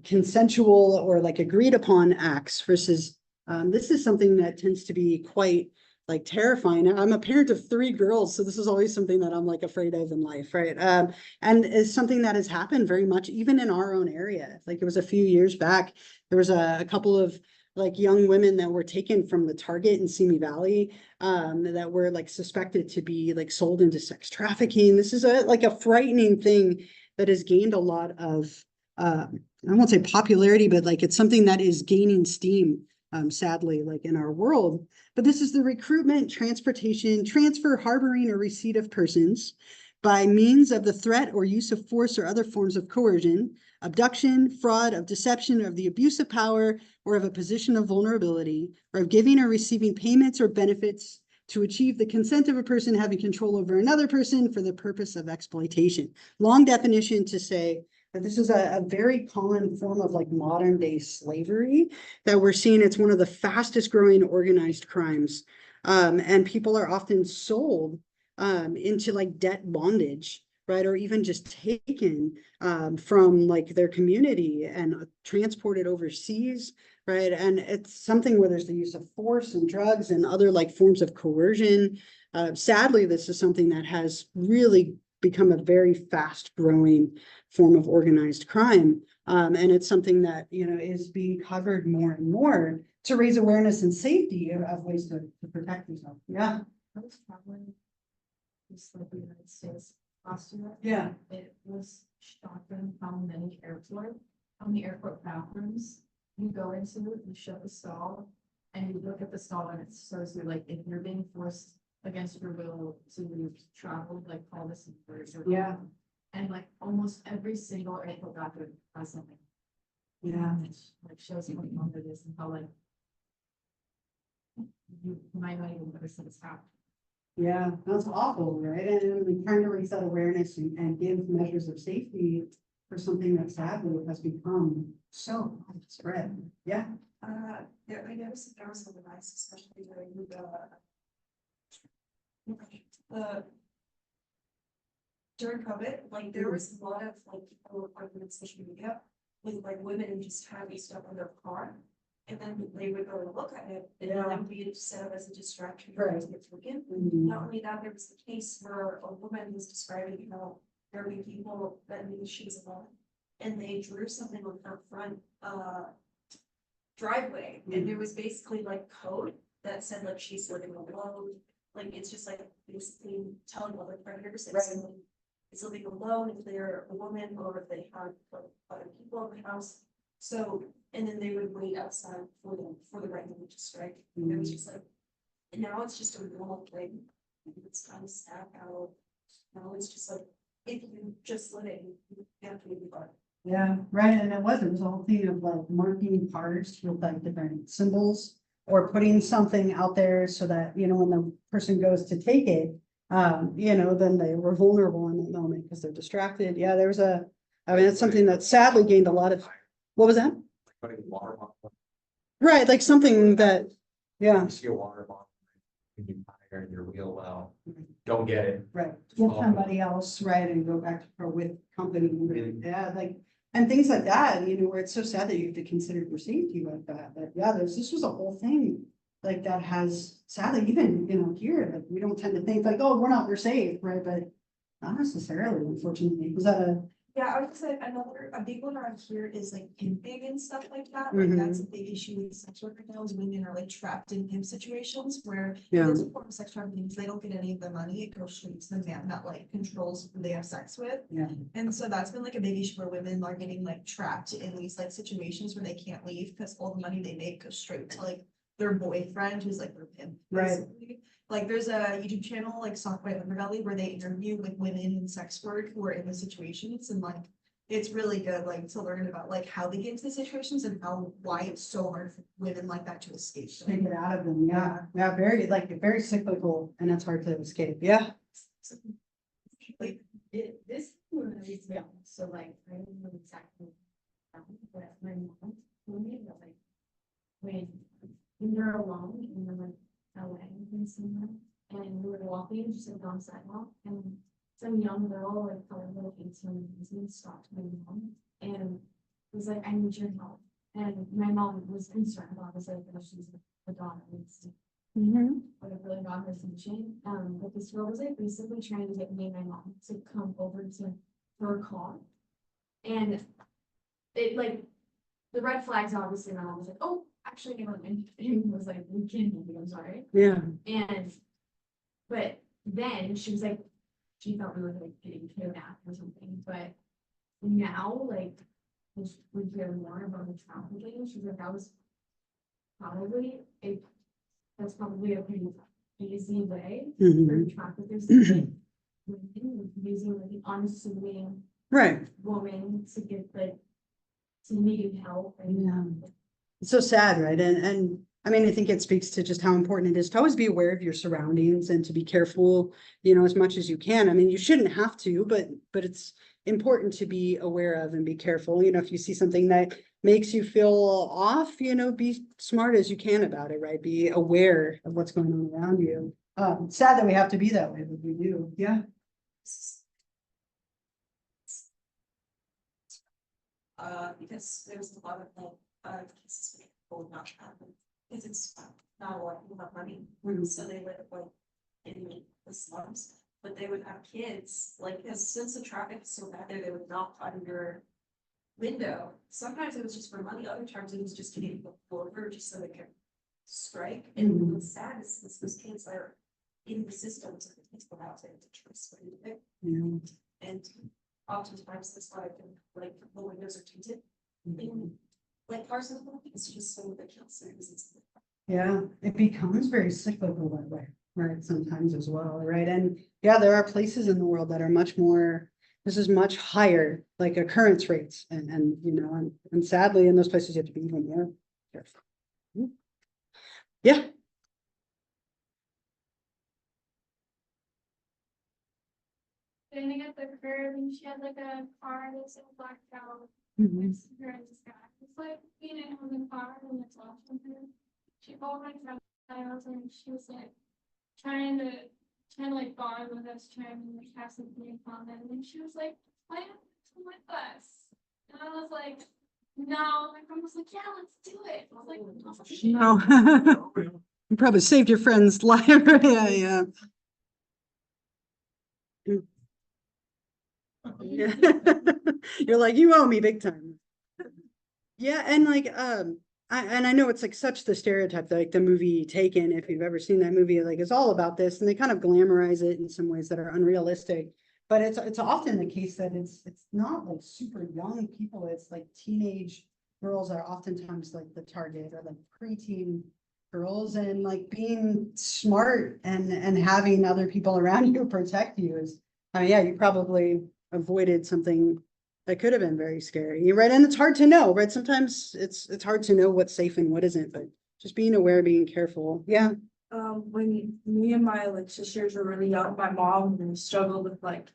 consensual or like agreed upon acts versus this is something that tends to be quite like terrifying. I'm a parent of 3 girls, so this is always something that I'm like afraid of in life, right? And it's something that has happened very much even in our own area. Like it was a few years back, there was a couple of like young women that were taken from the Target in Simi Valley that were like suspected to be like sold into sex trafficking. This is like a frightening thing that has gained a lot of I won't say popularity, but like it's something that is gaining steam, sadly, like in our world. But this is the recruitment, transportation, transfer, harboring, or receipt of persons by means of the threat or use of force or other forms of coercion, abduction, fraud, of deception, of the abuse of power, or of a position of vulnerability, or of giving or receiving payments or benefits to achieve the consent of a person having control over another person for the purpose of exploitation. Long definition to say that this is a very common form of like modern day slavery that we're seeing. It's one of the fastest growing organized crimes. And people are often sold into like debt bondage, right? Or even just taken from like their community and transported overseas, right? And it's something where there's the use of force and drugs and other like forms of coercion. Sadly, this is something that has really become a very fast growing form of organized crime. And it's something that, is being covered more and more to raise awareness and safety of ways to protect yourself. Yeah. I was traveling just like the United States last year. Yeah. It was shocking how many airport bathrooms you go into, you shut the stall, and you look at the stall and it shows you like if you're being forced against your will to travel, like call this in person. Yeah. And like almost every single airport bathroom has something. Yeah. Which like shows you how common it is and how like you might not even notice that it's happening. Yeah, that's awful, right? And we're trying to raise that awareness and give measures of safety for something that sadly has become so widespread. Yeah. Yeah, I noticed that there was some device, especially during the during COVID, like there was a lot of like people on social media with like women just having stuff on their car. And then they would go and look at it and then it would be set up as a distraction for Right. to get taken. Mhm. Not only that, there was the case where a woman was describing how there were people that knew she was alone. And they drew something on her front driveway. And there was basically like code that said like she's living alone. Like it's just like basically telling other predators that someone is living alone if they're a woman or if they have like other people in the house. So, and then they would wait outside for the right moment to strike. And it was just like, and now it's just a normal thing. It's kind of sad how now it's just like if you just let it, you have to leave the car. Yeah, right. And it was a whole thing of like marking cars with like different symbols or putting something out there so that, when the person goes to take it, then they were vulnerable in that moment because they're distracted. Yeah, it's something that sadly gained a lot of, what was that? Putting water bottle. Right, like something that, yeah, You see a water bottle, and you tire and your wheel well, don't get it. right. With somebody else, right, and go back to with company. Yeah, like, and things like that, where it's so sad that you have to consider your safety like that. But yeah, this was a whole thing like that has sadly even, here, like we don't tend to think like, oh, we're safe, right? But not necessarily, unfortunately. Was that a Yeah, I would say a big one around here is like pimping and stuff like that. Like that's a big issue with sex work right now is women are like trapped in pimp situations where there's a form of sex trafficking, they don't get any of the money, it goes straight to the man that like controls who they have sex with. Yeah. And so that's been like a big issue where women are getting like trapped in these like situations where they can't leave because all the money they make goes straight to like their boyfriend who's like their pimp. Right. basically. Like there's a YouTube channel like Soft White Underbelly where they interview like women in sex work who are in the situations, and like it's really good like to learn about like how they get into the situations and why it's so hard for women like that to escape them. Take it out of them, yeah, yeah, very, like, very cyclical, and it's hard to escape, yeah. Like This one is young, so like, I don't know exactly. But my mom told me that like, when you're alone and you're like LA and somewhere, and we were walking just like on the sidewalk, and some young girl, like probably like 18 years old, stopped my mom and was like, I need your help. And my mom was concerned, obviously, because she's a daughter, needs to would have really got her attention. But this girl was like basically trying to get me and my mom to come over to her car. And it like the red flags obviously my mom was like, oh, actually never mind. And was like, we can move, I'm sorry. Yeah. And but then she was like, she thought we were like getting kidnapped or something. But now like we hear more about the trafficking. She's like, that was probably a that's probably a pretty easy way for traffickers to get women, using like an unassuming Right, woman to get like to needing help and yeah. It's so sad, right? And I mean, I think it speaks to just how important it is to always be aware of your surroundings and to be careful, you know, as much as you can. I mean, you shouldn't have to, but it's important to be aware of and be careful. You know, if you see something that makes you feel off, you know, be smart as you can about it, right? Be aware of what's going on around you. Sad that we have to be that way, but we do, yeah. Because there's a lot of like cases where people not happen, because it's not a lot of people have money, so they live like in the slums. But they would have kids, like, because since the traffic is so bad there, they would knock on your window. Sometimes it was just for money, other times it was just to get people over, just so they could strike. And what's sad is those kids are in the system, so it takes them out to choice what to do. Yeah. And oftentimes that's why like the windows are tinted. In like cars and stuff, it's just so ridiculous. Yeah, it becomes very cyclical that way, right? Sometimes as well, right? And yeah, there are places in the world that are much more, this is much higher, like occurrence rates. And you know, and sadly, in those places, you have to be even more careful. Yeah. Standing at the curb and she had like a car that's in blacked out. Mhm. Next to her in the sky. It's like being in the car and it's off from her. She called my friend and she was like trying to like bond with us, trying to like have something in common. And she was like, why don't you come with us? And I was like, no. My friend was like, yeah, let's do it. I was like, No. You probably saved your friend's life. Yeah, yeah. You're like, you owe me big time. Yeah, and like, I know it's like such the stereotype that like the movie Taken, if you've ever seen that movie, like is all about this, and they kind of glamorize it in some ways that are unrealistic. But it's often the case that it's not like super young people, it's like teenage girls are oftentimes like the target, or like preteen girls, and like being smart and having other people around you protect you is, I mean, yeah, you probably avoided something that could have been very scary, right? And it's hard to know, right? Sometimes it's hard to know what's safe and what isn't, but just being aware, being careful. Yeah. When me and my like sisters were really young, my mom really struggled with like,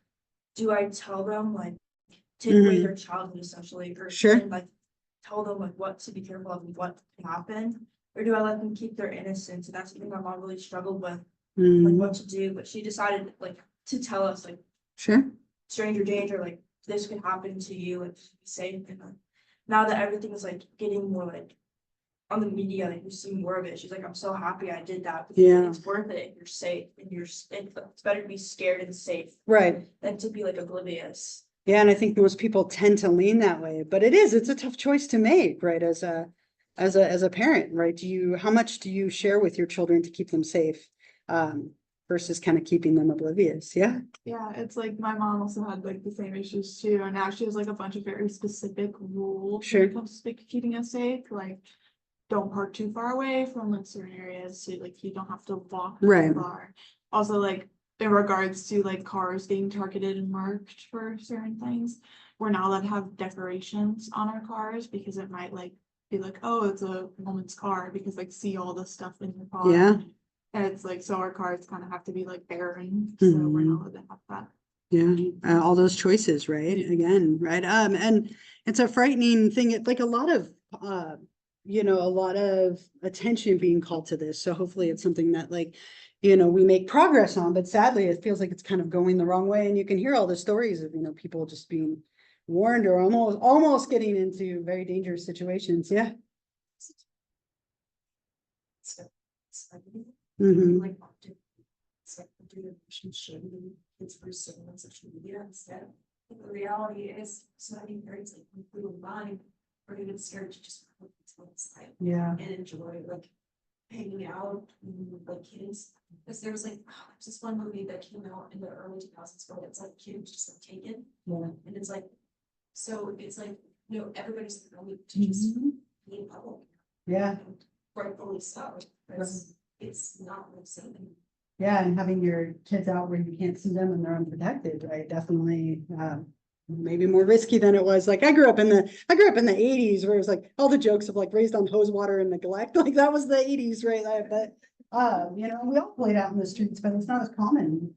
do I tell them like take away their childhood essentially, or Sure. and, like tell them like what to be careful of and what can happen, or do I let them keep their innocence? And that's something my mom really struggled with, like what to do. But she decided like to tell us like Sure. stranger danger, like this could happen to you, like be safe. And now that everything is like getting more like on the media, like you see more of it, she's like, I'm so happy I did that, because Yeah. it's worth it if you're safe, and it's better to be scared and safe Right. than to be like oblivious. Yeah, and I think most people tend to lean that way, but it's a tough choice to make, right? As a parent, right? How much do you share with your children to keep them safe? Versus kind of keeping them oblivious. Yeah. Yeah, it's like my mom also had like the same issues too, and now she has like a bunch of very specific rules Sure. when it comes to keeping us safe. Like don't park too far away from like certain areas, so like you don't have to walk Right. too far. Also, like in regards to like cars being targeted and marked for certain things, we're not allowed to have decorations on our cars because it might like be like, oh, it's a woman's car, because like see all the stuff in the car. Yeah. And it's like, so our cars kind of have to be like barren, so we're not allowed to have that. Yeah, all those choices, right? Again, right? And it's a frightening thing. It's like a lot of, a lot of attention being called to this. So hopefully it's something that like, we make progress on, but sadly it feels like it's kind of going the wrong way. And you can hear all the stories of, people just being warned or almost getting into very dangerous situations. Yeah. Mhm. Like often, it's like do the shaming kids for saying on social media instead. But the reality is, so many parents like including mine are even scared to just put it outside Yeah. and enjoy like hanging out with like kids. Because there was like there's this one movie that came out in the early 2000s where it's like kids just like taken, Yeah. and it's like, so it's like, everybody's going to just be in public. Yeah. And rightfully so, because it's not the same. Yeah, and having your kids out where you can't see them and they're unprotected, right? Definitely, maybe more risky than it was. Like I grew up in the 80s where it was like all the jokes of like raised on hose water and neglect. Like that was the 80s, right? But we all played out in the streets, but it's not as common.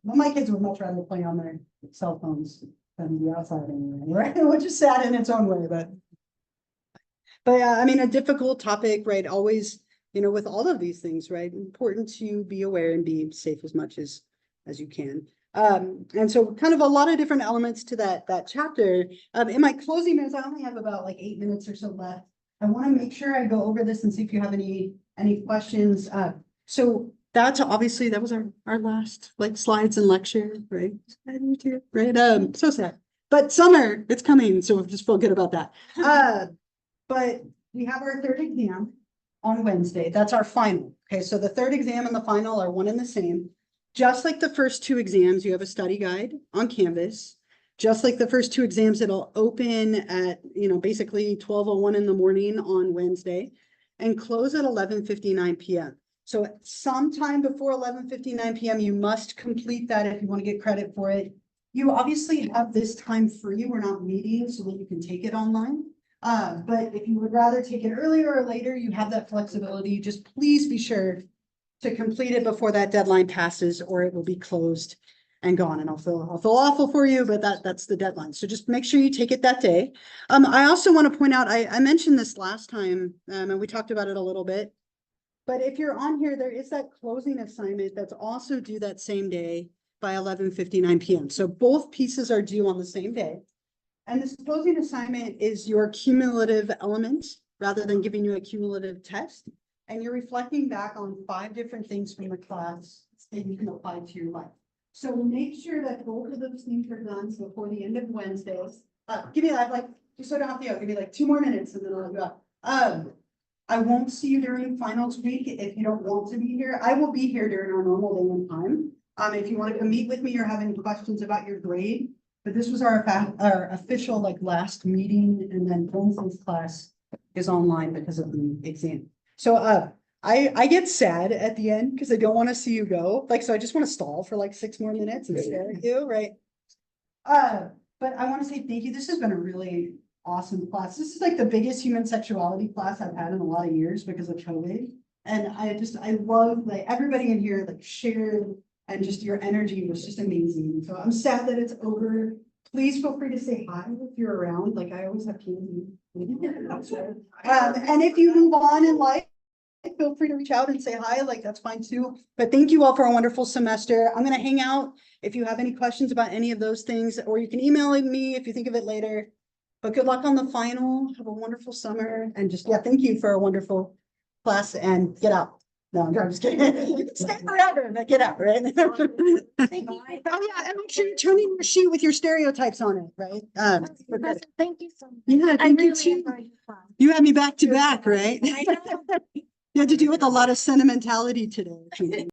Well, my kids would much rather play on their cell phones than be outside anyway, right? Which is sad in its own way, but yeah, I mean, a difficult topic, right? Always, with all of these things, right? Important to be aware and be safe as much as you can. And so kind of a lot of different elements to that chapter. In my closing minutes, I only have about like 8 minutes or so left. I want to make sure I go over this and see if you have any questions. So that was our last like slides and lecture, right? Right. So sad. But summer, it's coming, so just feel good about that. But we have our third exam on Wednesday. That's our final. Okay, so the third exam and the final are one and the same. Just like the first two exams, you have a study guide on Canvas. Just like the first two exams, it'll open at, basically 12:01 in the morning on Wednesday and close at 11:59 p.m. So sometime before 11:59 p.m., you must complete that if you want to get credit for it. You obviously have this time free. We're not meeting so that you can take it online. But if you would rather take it earlier or later, you have that flexibility. Just please be sure to complete it before that deadline passes or it will be closed and gone. And I'll feel awful for you, but that's the deadline. So just make sure you take it that day. I also want to point out, I mentioned this last time, and we talked about it a little bit, but if you're on here, there is that closing assignment that's also due that same day by 11:59 p.m. So both pieces are due on the same day. And this closing assignment is your cumulative element rather than giving you a cumulative test. And you're reflecting back on 5 different things from the class that you can apply to your life. So make sure that both of those things are done before the end of Wednesday. Give me just so I don't have to go, give me like 2 more minutes and then I'll go. I won't see you during finals week if you don't want to be here. I will be here during our normal day and time. If you want to come meet with me or have any questions about your grade. But this was our official last meeting, and then Wednesday's class is online because of the exam. So I get sad at the end because I don't want to see you go. So I just want to stall for 6 more minutes and stare at you, right? But I want to say thank you. This has been a really awesome class. This is the biggest human sexuality class I've had in a lot of years because of COVID. And I love everybody in here shared. And just your energy was just amazing. So I'm sad that it's over. Please feel free to say hi if you're around. I always have candy. And if you move on in life, feel free to reach out and say hi. That's fine too. But thank you all for a wonderful semester. I'm going to hang out if you have any questions about any of those things, or you can email me if you think of it later. But good luck on the final. Have a wonderful summer. And thank you for a wonderful class and get out. No, I'm just kidding. You can stay forever, but get out, right? Thank you. Oh yeah, and make sure you turn in your sheet with your stereotypes on it, right? Thank you so much. Yeah, I thank you really too. enjoyed your class. You had me back to back, right? I know. You had to deal with a lot of sentimentality today.